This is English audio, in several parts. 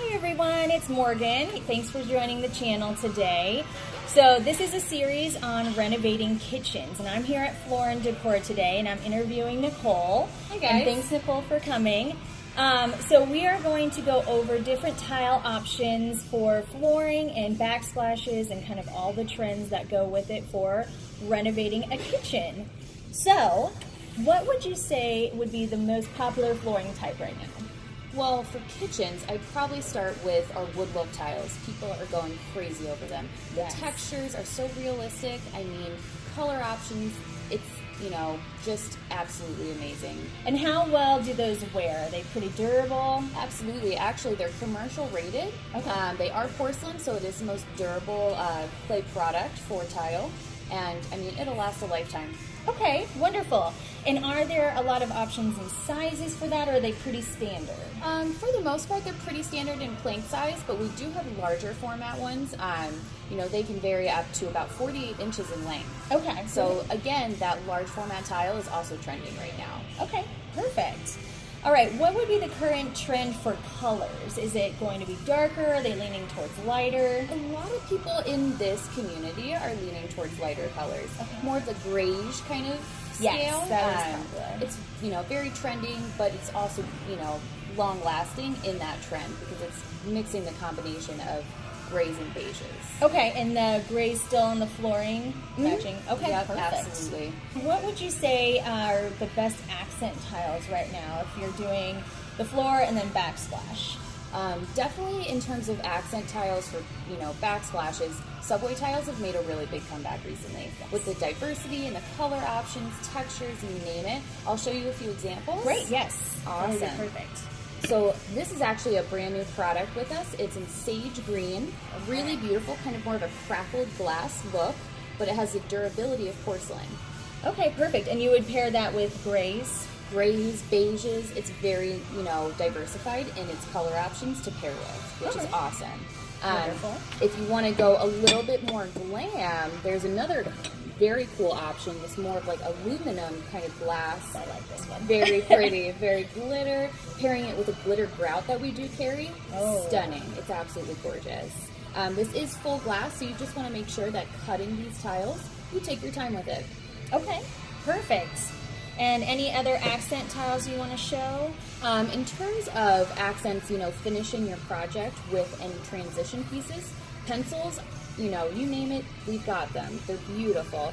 Hi everyone, it's Morgan. Thanks for joining the channel today. So this is a series on renovating kitchens, and I'm here at Floor and Décor today, and I'm interviewing Nicole. Hi guys. And thanks Nicole for coming. So we are going to go over different tile options for flooring and backsplashes and kind of all the trends that go with it for renovating a kitchen. So what would you say would be the most popular flooring type right now? Well, for kitchens, I'd probably start with our wood look tiles. People are going crazy over them. Yes. The textures are so realistic. I mean, color options, it's, just absolutely amazing. And how well do those wear? Are they pretty durable? Absolutely. Actually, they're commercial rated. Okay. They are porcelain, so it is the most durable clay product for tile. And, I mean, it'll last a lifetime. Okay, wonderful. And are there a lot of options in sizes for that, or are they pretty standard? For the most part, they're pretty standard in plank size, but we do have larger format ones. They can vary up to about 48 inches in length. Okay. So again, that large format tile is also trending right now. Okay, perfect. All right, what would be the current trend for colors? Is it going to be darker? Are they leaning towards lighter? A lot of people in this community are leaning towards lighter colors. Okay. More of the greige kind of scale. Yes, that is popular. It's, very trending, but it's also, long lasting in that trend because it's mixing the combination of grays and beiges. Okay, and the gray's still on the flooring matching? Okay, yep, perfect. Absolutely. What would you say are the best accent tiles right now if you're doing the floor and then backsplash? Definitely in terms of accent tiles for, backsplashes, subway tiles have made a really big comeback recently. Yes. With the diversity and the color options, textures, you name it. I'll show you a few examples. Great, yes. Awesome. That would be perfect. So this is actually a brand new product with us. It's in sage green, really beautiful, kind of more of a crackled glass look, but it has the durability of porcelain. Okay, perfect. And you would pair that with grays? Grays, beiges, it's very, diversified in its color options to pair with, which is awesome. Wonderful. If you want to go a little bit more glam, there's another very cool option. It's more of like aluminum kind of glass. I like this one. Very pretty, very glitter. Pairing it with a glitter grout that we do carry. Oh. Stunning. It's absolutely gorgeous. This is full glass, so you just want to make sure that cutting these tiles, you take your time with it. Okay, perfect. And any other accent tiles you want to show? In terms of accents, finishing your project with any transition pieces, pencils, you name it, we've got them. They're beautiful.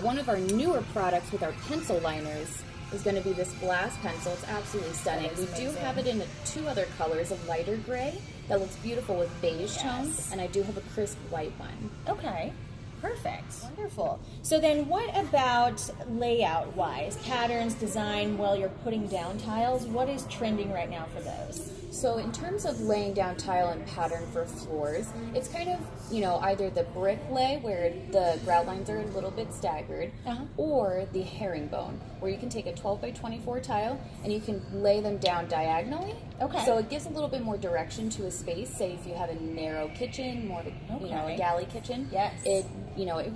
One of our newer products with our pencil liners is going to be this glass pencil. It's absolutely stunning. We do have it in two other colors, a lighter gray that looks beautiful with beige tones, and I do have a crisp white one. Okay, perfect. Wonderful. So then what about layout-wise? Patterns, design, while you're putting down tiles, what is trending right now for those? So in terms of laying down tile and pattern for floors, it's kind of, either the brick lay where the grout lines are a little bit staggered, or the herringbone, where you can take a 12 by 24 tile and you can lay them down diagonally. Okay. So it gives a little bit more direction to a space. Say if you have a narrow kitchen, more of a, a galley kitchen. Yes. It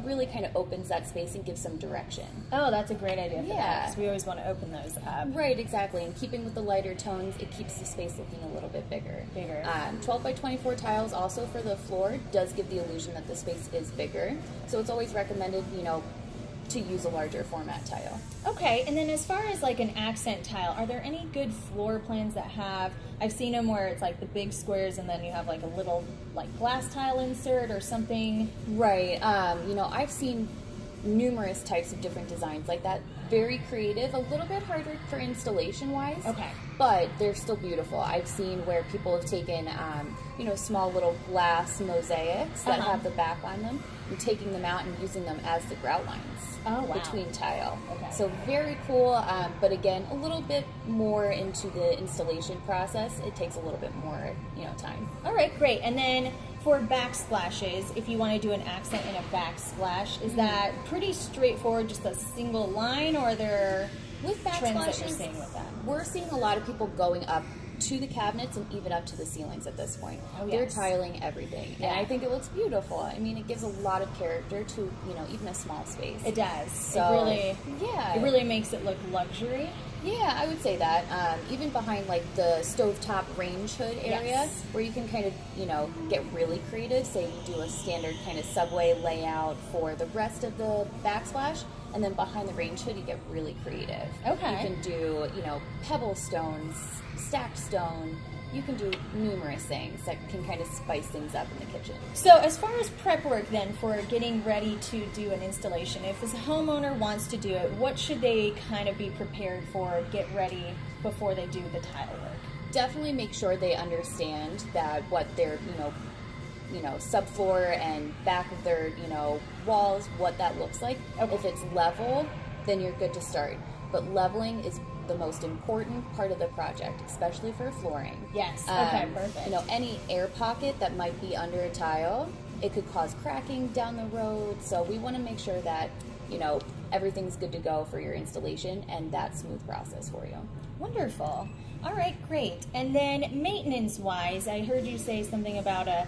really kind of opens that space and gives some direction. Oh, that's a great idea for that, Yeah. because we always want to open those up. Right, exactly. And keeping with the lighter tones, it keeps the space looking a little bit bigger. 12 by 24 tiles also for the floor does give the illusion that the space is bigger. So it's always recommended, to use a larger format tile. Okay, and then as far as like an accent tile, are there any good floor plans that have, I've seen them where it's like the big squares and then you have like a little like glass tile insert or something? Right, I've seen numerous types of different designs like that. Very creative, a little bit harder for installation wise. Okay. But they're still beautiful. I've seen where people have taken, small little glass mosaics that have the back on them and taking them out and using them as the grout lines. Oh, wow. Between tile. Okay. So very cool, but again, a little bit more into the installation process. It takes a little bit more, time. All right, great. And then for backsplashes, if you want to do an accent in a backsplash, is that pretty straightforward, just a single line, or are there with trends that you're backsplashes, seeing with them? we're seeing a lot of people going up to the cabinets and even up to the ceilings at this point. Oh, yes. They're tiling everything, and I think it looks beautiful. I mean, it gives a lot of character to even a small space. It does. So It really makes it look luxury. Yeah, I would say that. Even behind like the stovetop range hood area, Yes. where you can kind of, get really creative. Say you do a standard kind of subway layout for the rest of the backsplash, and then behind the range hood, you get really creative. Okay. You can do, pebble stones, stacked stone. You can do numerous things that can kind of spice things up in the kitchen. So as far as prep work then for getting ready to do an installation, if this homeowner wants to do it, what should they kind of be prepared for, get ready before they do the tile work? Definitely make sure they understand that what their, subfloor and back of their, walls, what that looks like. Okay. If it's level, then you're good to start. But leveling is the most important part of the project, especially for flooring. Yes. Okay, perfect. Any air pocket that might be under a tile, it could cause cracking down the road. So we want to make sure that, everything's good to go for your installation and that smooth process for you. Wonderful. All right, great. And then maintenance-wise, I heard you say something about a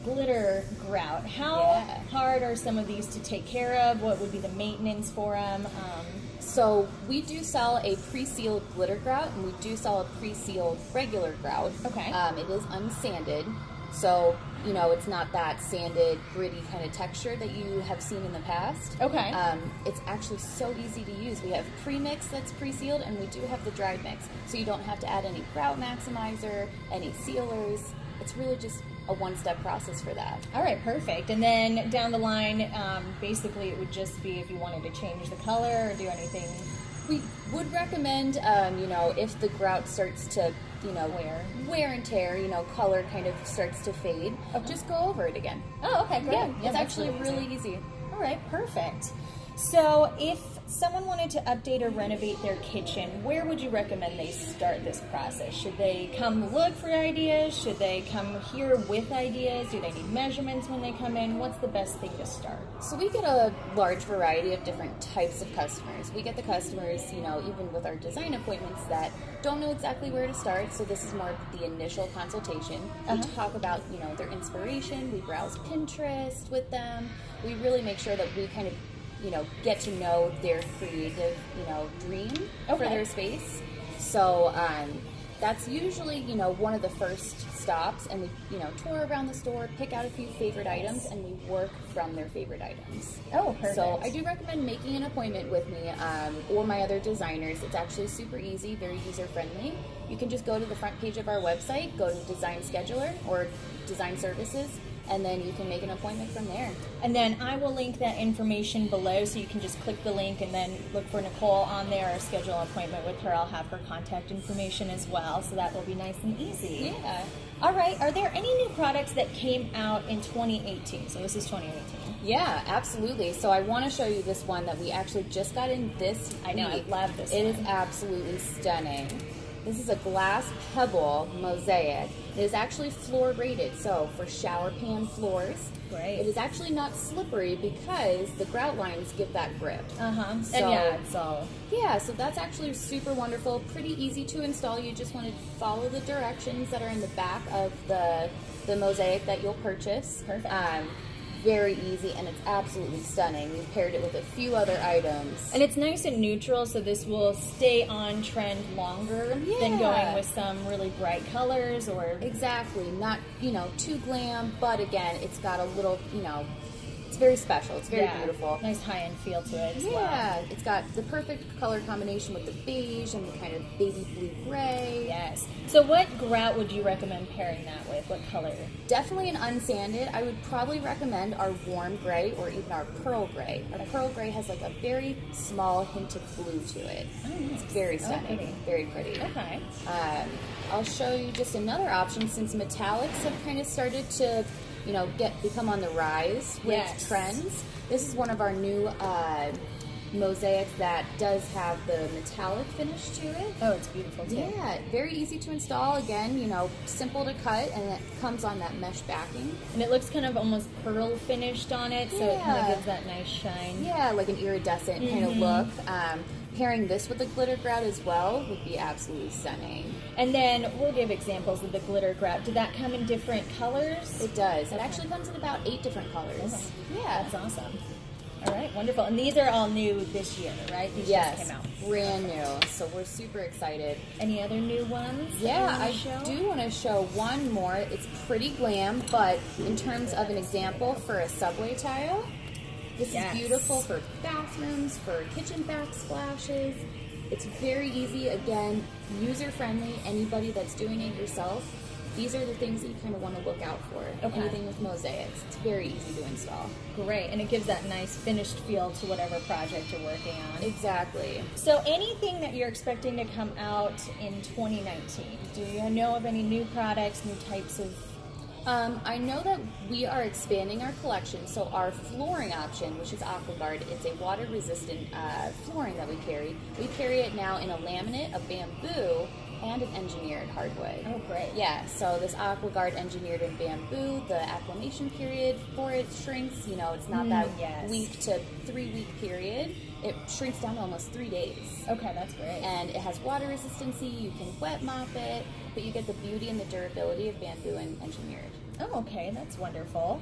glitter grout. How hard are some of these to take care of? What would be the maintenance for them? So we do sell a pre-sealed glitter grout, and we do sell a pre-sealed regular grout. Okay. It is unsanded, so it's not that sanded, gritty kind of texture that you have seen in the past. Okay. It's actually so easy to use. We have pre-mix that's pre-sealed, and we do have the dried mix, so you don't have to add any grout maximizer, any sealers. It's really just a one-step process for that. All right, perfect. And then down the line, basically it would just be if you wanted to change the color or do anything. We would recommend, if the grout starts to, wear and tear, color kind of starts to fade, just go over it again. Oh, okay, great. Yeah, it's actually really easy. All right, perfect. So if someone wanted to update or renovate their kitchen, where would you recommend they start this process? Should they come look for ideas? Should they come here with ideas? Do they need measurements when they come in? What's the best thing to start? So we get a large variety of different types of customers. We get the customers, even with our design appointments that don't know exactly where to start. So this is more of the initial consultation. We talk about, their inspiration. We browse Pinterest with them. We really make sure that we kind of get to know their creative, dream for their space. So that's usually, one of the first stops, and we, tour around the store, pick out a few favorite items, and we work from their favorite items. Oh, perfect. So I do recommend making an appointment with me or my other designers. It's actually super easy, very user-friendly. You can just go to the front page of our website, go to Design Scheduler or Design Services, and then you can make an appointment from there. And then I will link that information below, so you can just click the link and then look for Nicole on there or schedule an appointment with her. I'll have her contact information as well, so that will be nice and easy. Yeah. All right, are there any new products that came out in 2018? So this is 2018. Yeah, absolutely. So I want to show you this one that we actually just got in this I know, week. I love this It one. is absolutely stunning. This is a glass pebble mosaic. It is actually floor rated, so for shower pan floors. Great. It is actually not slippery because the grout lines give that grip. So, And yeah, it's all... Yeah, so that's actually super wonderful, pretty easy to install. You just want to follow the directions that are in the back of the mosaic that you'll purchase. Perfect. Very easy, and it's absolutely stunning. We've paired it with a few other items. And it's nice and neutral, so this will stay on trend longer than going with some really bright colors or... Exactly. Not, too glam, but again, it's got a little, it's very special. It's very beautiful. Nice high-end feel to it as well. Yeah, it's got the perfect color combination with the beige and the kind of baby blue gray. Yes. So what grout would you recommend pairing that with? What color? Definitely an unsanded. I would probably recommend our warm gray or even our pearl gray. Our pearl gray has like a very small hint of blue to it. Oh, nice. It's very stunning. Pretty. Very pretty. Okay. I'll show you just another option since metallics have kind of started to become on the rise with trends. This is one of our new mosaics that does have the metallic finish to it. Oh, it's beautiful too. Yeah, very easy to install. Again, simple to cut, and it comes on that mesh backing. And it looks kind of almost pearl finished on it, so it kind of gives that nice shine. Yeah, like an iridescent kind of look. Pairing this with the glitter grout as well would be absolutely stunning. And then we'll give examples of the glitter grout. Did that come in different colors? It does. It actually comes in about 8 different colors. Okay. Yeah, that's awesome. All right, wonderful. And these are all new this year, right? These Yes, just came out. brand new. So we're super excited. Any other new ones? Yeah, I show? do want to show one more. It's pretty glam, but in terms of an example for a subway tile, this is beautiful for bathrooms, for kitchen backsplashes. It's very easy, again, user-friendly. Anybody that's doing it yourself, these are the things that you kind of want to look out for. Okay. Anything with mosaics. It's very easy to install. Great, and it gives that nice finished feel to whatever project you're working on. Exactly. So anything that you're expecting to come out in 2019? Do you know of any new products, new types of... I know that we are expanding our collection, so our flooring option, which is AquaGuard, it's a water-resistant flooring that we carry. We carry it now in a laminate, a bamboo, and an engineered hardwood. Oh, great. Yeah, so this AquaGuard engineered in bamboo, the acclimation period for it shrinks. You know, it's not that week to 3 week period. It shrinks down to almost 3 days. Okay, that's great. And it has water resistancy. You can wet mop it, but you get the beauty and the durability of bamboo and engineered. Oh, okay, that's wonderful.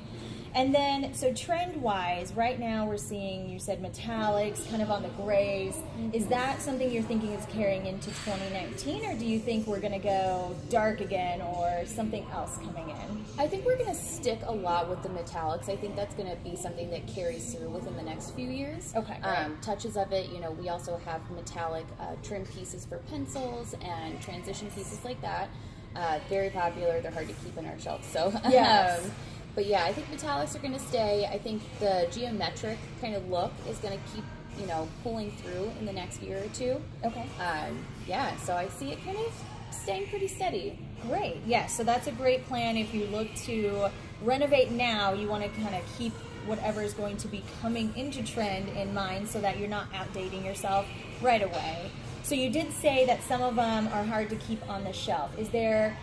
And then, so trend-wise, right now we're seeing, you said metallics, kind of on the grays. Mm-hmm. Is that something you're thinking is carrying into 2019, or do you think we're going to go dark again or something else coming in? I think we're going to stick a lot with the metallics. I think that's going to be something that carries through within the next few years. Okay. Touches of it, you know, we also have metallic trim pieces for pencils and transition pieces like that. Very popular. They're hard to keep on our shelves. So, yes. But yeah, I think metallics are going to stay. I think the geometric kind of look is going to keep, you know, pulling through in the next year or two. Okay. Yeah, so I see it kind of staying pretty steady. Great. Yes, so that's a great plan. If you look to renovate now, you want to kind of keep whatever is going to be coming into trend in mind so that you're not outdating yourself right away. So you did say that some of them are hard to keep on the shelf. Is there,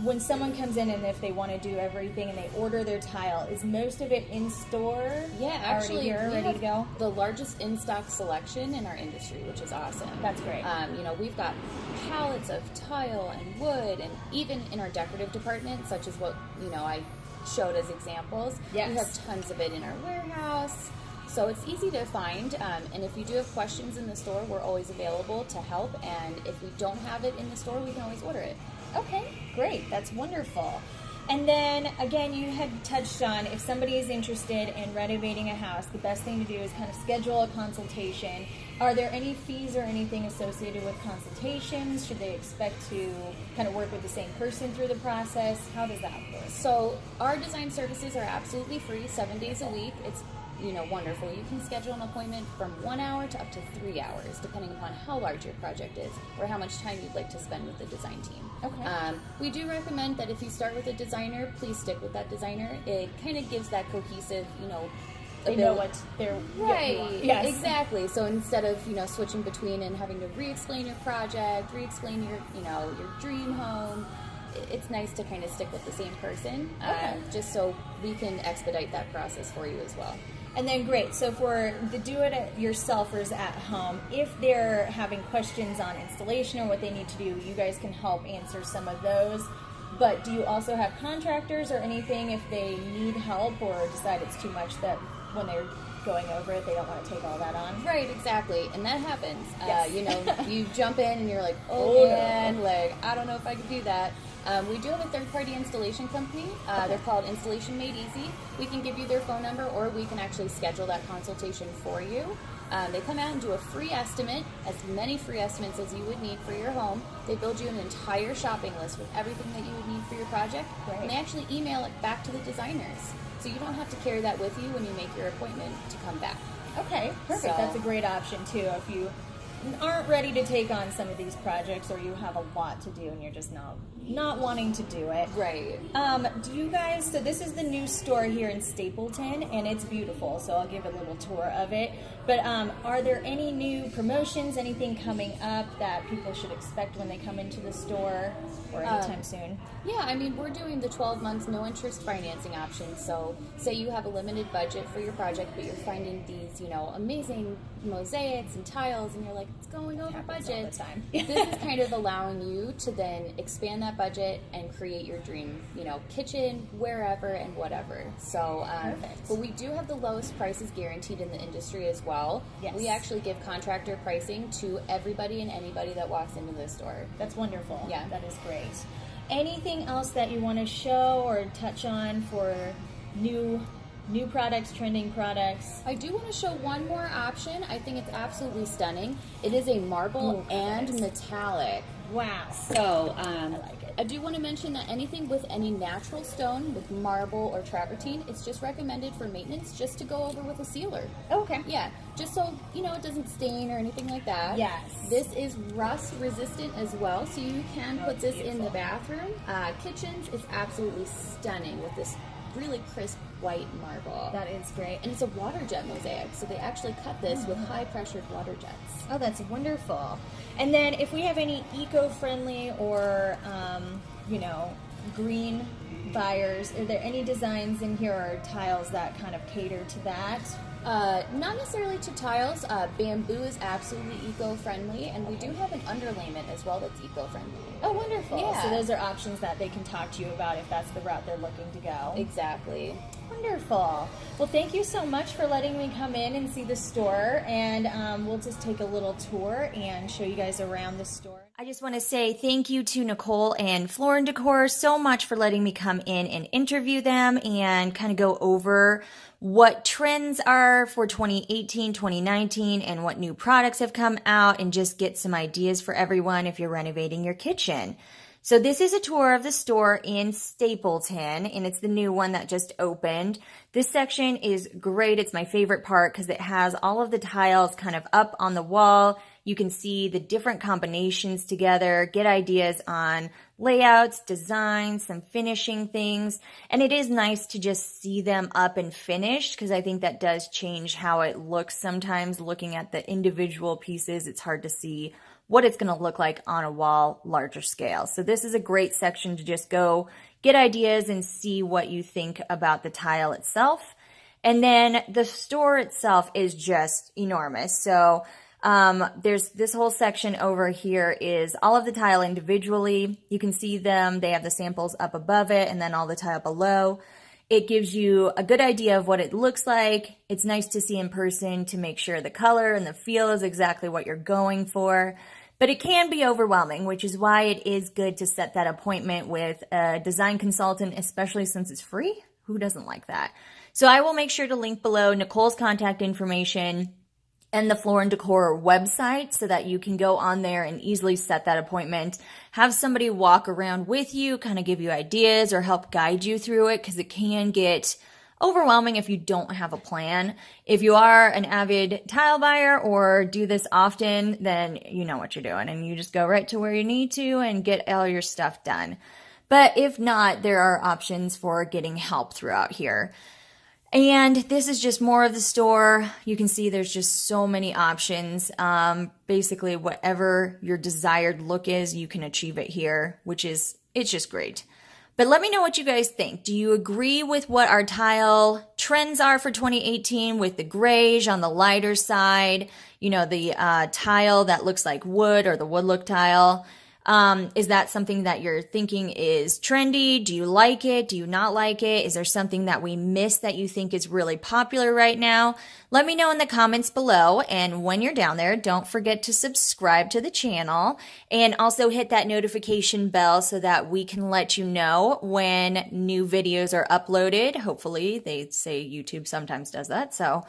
when someone comes in and if they want to do everything and they order their tile, is most of it in store? Yeah, actually, here, ready to go? The largest in-stock selection in our industry, which is awesome. That's great. You know, we've got pallets of tile and wood, and even in our decorative department, such as what, you know, I showed as examples. Yes. We have tons of it in our warehouse. So it's easy to find, and if you do have questions in the store, we're always available to help, and if we don't have it in the store, we can always order it. Okay, great. That's wonderful. And then, again, you had touched on if somebody is interested in renovating a house, the best thing to do is kind of schedule a consultation. Are there any fees or anything associated with consultations? Should they expect to kind of work with the same person through the process? How does that work? So our design services are absolutely free, 7 days a week. It's, you know, wonderful. You can schedule an appointment from 1 hour to up to 3 hours, depending upon how large your project is or how much time you'd like to spend with the design team. Okay. We do recommend that if you start with a designer, please stick with that designer. It kind of gives that cohesive, you know, they know what they're right. Yes. Exactly. So instead of, you know, switching between and having to re-explain your project, re-explain your, you know, your dream home, it's nice to kind of stick with the same person, just so we can expedite that process for you as well. And then great, so for the do-it-yourselfers at home, if they're having questions on installation or what they need to do, you guys can help answer some of those. But do you also have contractors or anything if they need help or decide it's too much that when they're going over it, they don't want to take all that on? Right, exactly. And that happens. Yes. You know, you jump in and you're like, oh man, like, I don't know if I could do that. We do have a third-party installation company. They're called Installation Made Easy. We can give you their phone number, or we can actually schedule that consultation for you. They come out and do a free estimate, as many free estimates as you would need for your home. They build you an entire shopping list with everything that you would need for your project. Right. And they actually email it back to the designers. So you don't have to carry that with you when you make your appointment to come back. Okay, perfect. So, that's a great option, too, if you aren't ready to take on some of these projects or you have a lot to do and you're just not wanting to do it. Right. Do you guys, so this is the new store here in Stapleton and it's beautiful, so I'll give a little tour of it. But are there any new promotions, anything coming up that people should expect when they come into the store or anytime soon? Yeah, I mean, we're doing the 12 months no interest financing option. So say you have a limited budget for your project, but you're finding these, you know, amazing mosaics and tiles and you're like, it's going over Happens budget. all the time. This is kind of allowing you to then expand that budget and create your dream, kitchen, wherever and whatever. So, Perfect. but we do have the lowest prices guaranteed in the industry as well. Yes. We actually give contractor pricing to everybody and anybody that walks into the store. That's wonderful. Yeah. That is great. Anything else that you want to show or touch on for new products, trending products? I do want to show one more option. I think it's absolutely stunning. It is a marble and metallic. Wow. So, I like it. I do want to mention that anything with any natural stone, with marble or travertine, it's just recommended for maintenance just to go over with a sealer. Okay. Yeah, just so, it doesn't stain or anything like that. Yes. This is rust resistant as well, so you can put this in the beautiful. bathroom. Kitchens is absolutely stunning with this really crisp white marble. That is great. And it's a water jet mosaic, so they actually cut this with high pressured water jets. Oh, that's wonderful. And then if we have any eco-friendly or, green buyers, are there any designs in here or tiles that kind of cater to that? Not necessarily to tiles. Bamboo is absolutely eco-friendly, and we do have an underlayment as well that's eco-friendly. Oh, wonderful. Yeah. So those are options that they can talk to you about if that's the route they're looking to go. Exactly. Wonderful. Well, thank you so much for letting me come in and see the store, and we'll just take a little tour and show you guys around the store. I just want to say thank you to Nicole and Floor and Décor so much for letting me come in and interview them and kind of go over what trends are for 2018, 2019, and what new products have come out, and just get some ideas for everyone if you're renovating your kitchen. So this is a tour of the store in Stapleton, and it's the new one that just opened. This section is great. It's my favorite part because it has all of the tiles kind of up on the wall. You can see the different combinations together, get ideas on layouts, designs, some finishing things. And it is nice to just see them up and finished because I think that does change how it looks sometimes. Looking at the individual pieces, it's hard to see what it's going to look like on a wall, larger scale. So this is a great section to just go get ideas and see what you think about the tile itself. And then the store itself is just enormous. So there's this whole section over here is all of the tile individually. You can see them. They have the samples up above it and then all the tile below. It gives you a good idea of what it looks like. It's nice to see in person to make sure the color and the feel is exactly what you're going for. But it can be overwhelming, which is why it is good to set that appointment with a design consultant, especially since it's free. Who doesn't like that? So I will make sure to link below Nicole's contact information and the Floor and Décor website so that you can go on there and easily set that appointment. Have somebody walk around with you, kind of give you ideas or help guide you through it, because it can get overwhelming if you don't have a plan. If you are an avid tile buyer or do this often, then you know what you're doing and you just go right to where you need to and get all your stuff done. But if not, there are options for getting help throughout here. And this is just more of the store. You can see there's just so many options. Basically, whatever your desired look is, you can achieve it here, it's just great. But let me know what you guys think. Do you agree with what our tile trends are for 2018 with the greige on the lighter side? The tile that looks like wood or the wood look tile. Is that something that you're thinking is trendy? Do you like it? Do you not like it? Is there something that we missed that you think is really popular right now? Let me know in the comments below. And when you're down there, don't forget to subscribe to the channel and also hit that notification bell so that we can let you know when new videos are uploaded. Hopefully, they say YouTube sometimes does that. So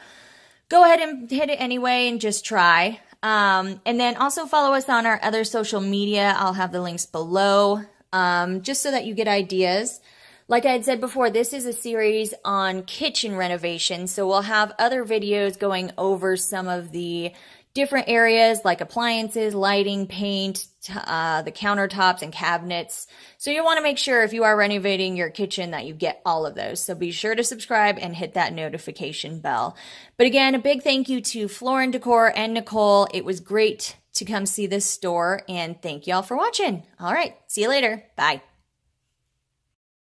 go ahead and hit it anyway and just try. And then also follow us on our other social media. I'll have the links below, just so that you get ideas. Like I had said before, this is a series on kitchen renovation. So we'll have other videos going over some of the different areas like appliances, lighting, paint, the countertops and cabinets. So you want to make sure if you are renovating your kitchen that you get all of those. So be sure to subscribe and hit that notification bell. But again, a big thank you to Floor and Décor and Nicole. It was great to come see this store, and thank y'all for watching. All right, see you later. Bye.